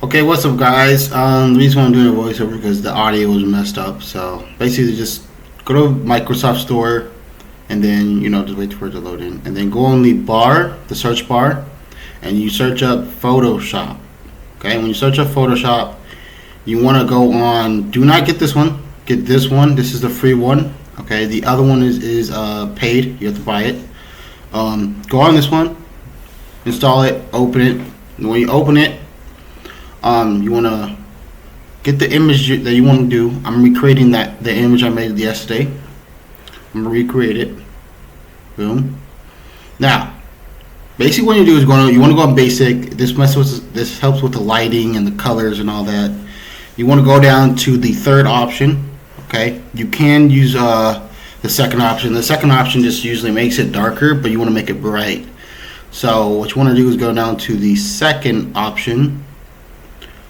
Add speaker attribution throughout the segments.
Speaker 1: Okay, what's up, guys? The reason why I'm doing a voiceover because the audio was messed up. So basically, just go to Microsoft Store and then just wait for it to load in, and then go on the search bar, and you search up Photoshop. Okay, when you search up Photoshop, you want to go on. Do not get this one. Get this one. This is the free one. Okay, the other one is paid. You have to buy it. Go on this one, install it, open it. And when you open it, you want to get the image that you want to do. I'm recreating the image I made yesterday. I'm gonna recreate it. Boom. Now, basically, what you do is you want to go on basic. This helps with the lighting and the colors and all that. You want to go down to the third option. Okay, you can use the second option. The second option just usually makes it darker, but you want to make it bright. So what you want to do is go down to the second option.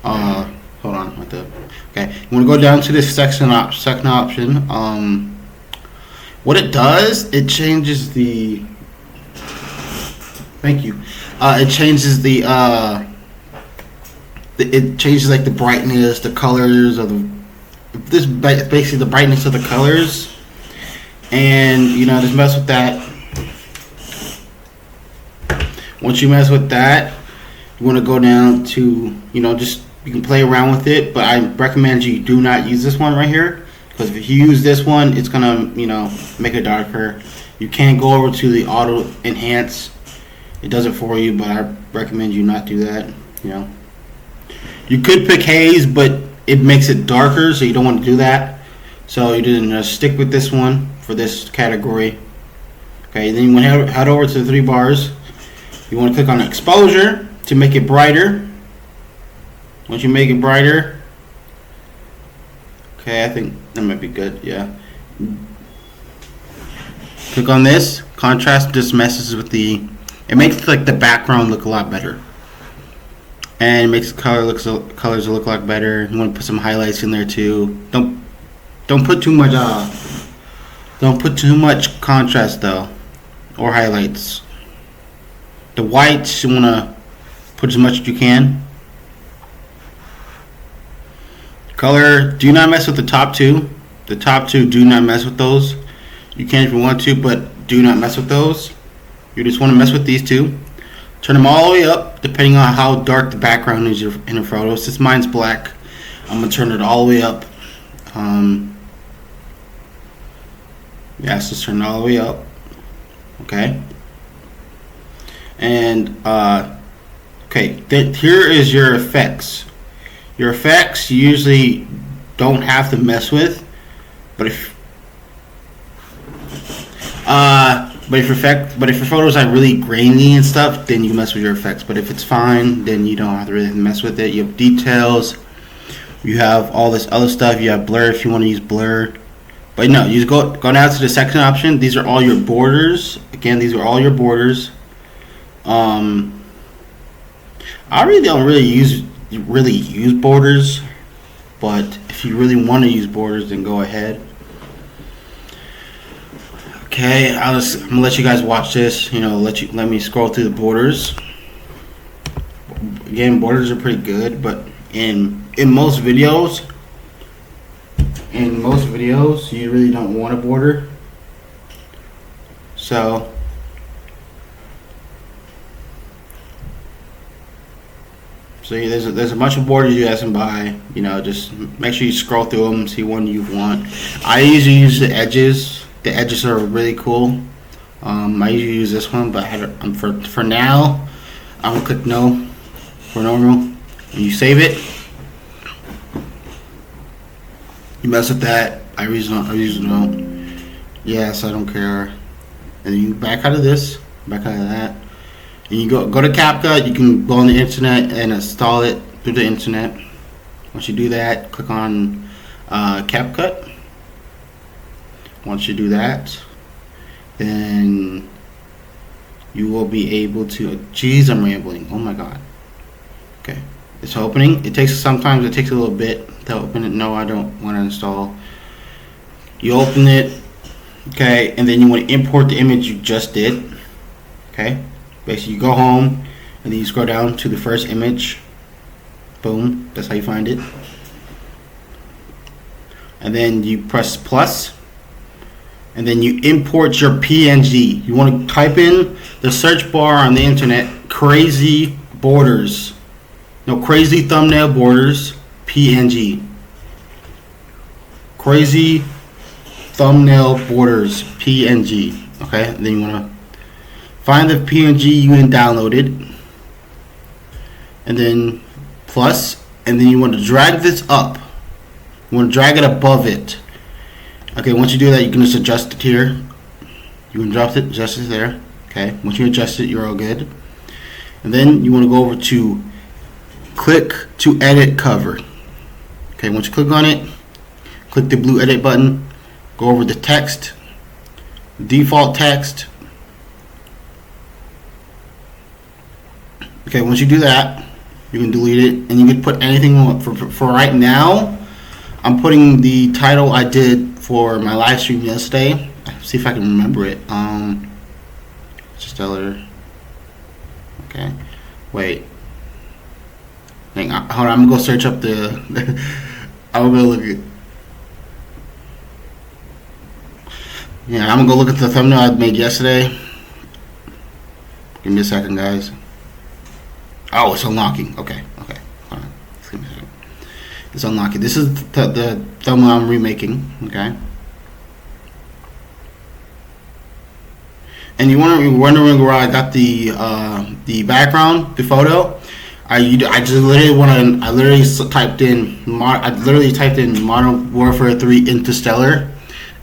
Speaker 1: Hold on, right there. Okay, you want to go down to this second option. What it does, it changes the. Thank you. It changes it changes like the brightness, the colors of basically the brightness of the colors, and just mess with that. Once you mess with that, you want to go down to just. You can play around with it, but I recommend you do not use this one right here, because if you use this one, it's gonna make it darker. You can't go over to the auto enhance. It does it for you, but I recommend you not do that. You could pick haze, but it makes it darker, so you don't want to do that. So you just stick with this one for this category. Okay, then you want to head over to the three bars. You want to click on exposure to make it brighter. Once you make it brighter, okay, I think that might be good. Yeah. Click on this. Contrast just messes with it makes like the background look a lot better, and it makes the colors look a lot better. You want to put some highlights in there too. Don't put too much contrast though, or highlights. The whites you want to put as much as you can. Color, do not mess with the top two. The top two, do not mess with those. You can if you want to, but do not mess with those. You just want to mess with these two. Turn them all the way up, depending on how dark the background is in your photos. Since mine's black, I'm going to turn it all the way up. Just turn it all the way up. Okay. And, okay, here is your effects. Your effects you usually don't have to mess with, but if your photos are really grainy and stuff, then you mess with your effects. But if it's fine, then you don't have to really mess with it. You have details, you have all this other stuff. You have blur if you want to use blur, but no, you just go down to the second option. These are all your borders. Again, these are all your borders. I really don't really use borders, but if you really want to use borders, then go ahead. Okay, I'm gonna let you guys watch this. Let me scroll through the borders. Again, borders are pretty good, but in most videos, you really don't want a border. So there's a bunch of borders you guys can buy. Just make sure you scroll through them, see one you want. I usually use the edges. The edges are really cool. I usually use this one, but for now, I'm gonna click no for normal. And you save it. You mess with that. I usually don't. Yes, I don't care. And then you back out of this, back out of that. And you go to CapCut. You can go on the internet and install it through the internet. Once you do that, click on CapCut. Once you do that, then you will be able to. Geez, I'm rambling. Oh my god. Okay, it's opening. Sometimes it takes a little bit to open it. No, I don't want to install. You open it. Okay, and then you want to import the image you just did. Okay. Basically, you go home and then you scroll down to the first image. Boom. That's how you find it. And then you press plus. And then you import your PNG. You want to type in the search bar on the internet, crazy borders. No, crazy thumbnail borders, PNG. Crazy thumbnail borders, PNG. Okay, and then you want to find the PNG you can download it. And then plus, and then you want to drag this up. You want to drag it above it. Okay, once you do that, you can just adjust it here. You can drop it, adjust it there. Okay, once you adjust it, you're all good. And then you want to go over to click to edit cover. Okay, once you click on it, click the blue edit button, go over the text, default text. Okay, once you do that, you can delete it and you can put anything you want. For right now, I'm putting the title I did for my live stream yesterday. See if I can remember it. Stellar. Okay. Wait. Hang on. Hold on. I'm gonna go search up the. I'm gonna look at. Yeah, I'm gonna go look at the thumbnail I made yesterday. Give me a second, guys. Oh, it's unlocking. Okay. Hold on. Give me a second. It's unlocking. This is the thumbnail I'm remaking. Okay. And you're wondering where I got the background, the photo. I literally typed in Modern Warfare 3 Interstellar,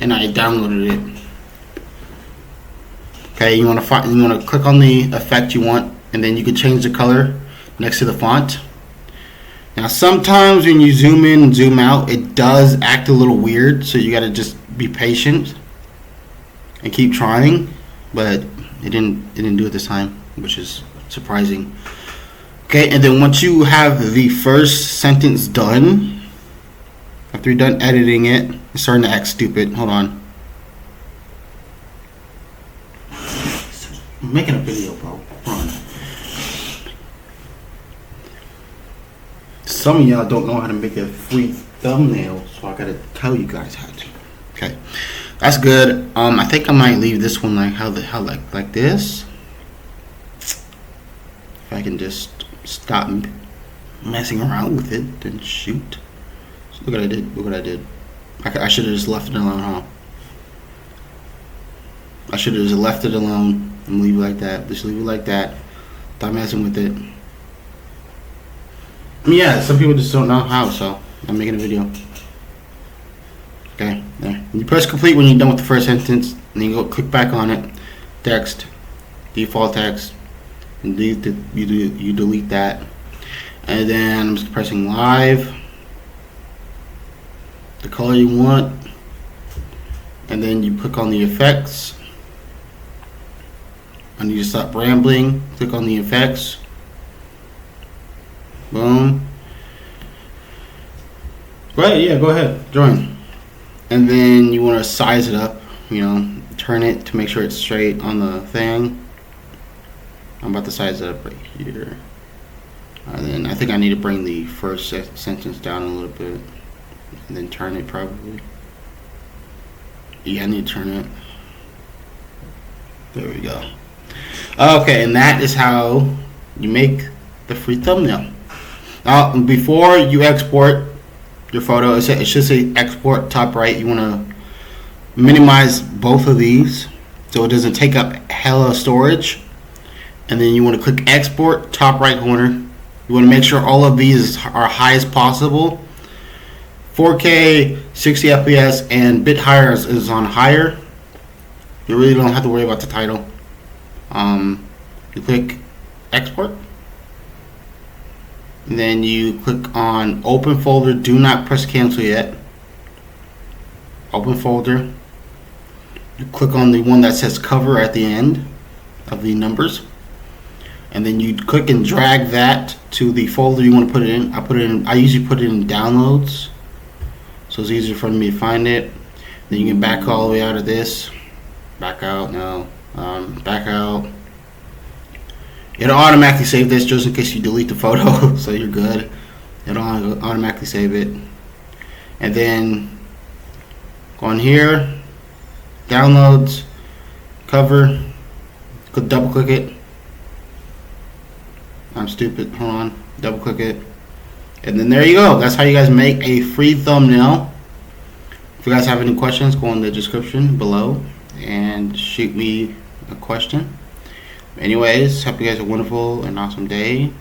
Speaker 1: and I downloaded it. Okay, you want to click on the effect you want, and then you can change the color next to the font. Now sometimes when you zoom in and zoom out, it does act a little weird, so you got to just be patient and keep trying. But it didn't do it this time, which is surprising. Okay, and then once you have the first sentence done, after you're done editing it, it's starting to act stupid. Hold on. I'm making a video, bro. Hold on. Some of y'all don't know how to make a free thumbnail, so I gotta tell you guys how to. Okay. That's good. I think I might leave this one like this. If I can just stop messing around with it, then shoot. So look what I did. I should have just left it alone, huh? I should have just left it alone and leave it like that. Just leave it like that. Stop messing with it. I mean, yeah, some people just don't know how, so I'm making a video. Okay, there. You press complete when you're done with the first sentence, and then you go click back on it, text, default text, and you delete that, and then I'm just pressing live, the color you want, and then you click on the effects. I need to stop rambling. Click on the effects. Boom. Right, yeah, go ahead, join. And then you want to size it up, turn it to make sure it's straight on the thing. I'm about to size it up right here. And then I think I need to bring the first sentence down a little bit, and then turn it probably. Yeah, I need to turn it. There we go. Okay, and that is how you make the free thumbnail. Now, before you export your photo, it should say export top right. You want to minimize both of these so it doesn't take up hella storage, and then you want to click export top right corner. You want to make sure all of these are high as possible. 4K 60 FPS and bit higher is on higher. You really don't have to worry about the title. You click export, and then you click on open folder. Do not press cancel yet. Open folder. You click on the one that says cover at the end of the numbers, and then you click and drag that to the folder you want to put it in. I usually put it in downloads, so it's easier for me to find it. Then you can back all the way out of this. Back out. No. Back out. It'll automatically save this just in case you delete the photo, so you're good. It'll automatically save it. And then go on here, downloads, cover, double click it. I'm stupid. Hold on. Double click it. And then there you go. That's how you guys make a free thumbnail. If you guys have any questions, go in the description below and shoot me a question. Anyways, hope you guys have a wonderful and awesome day.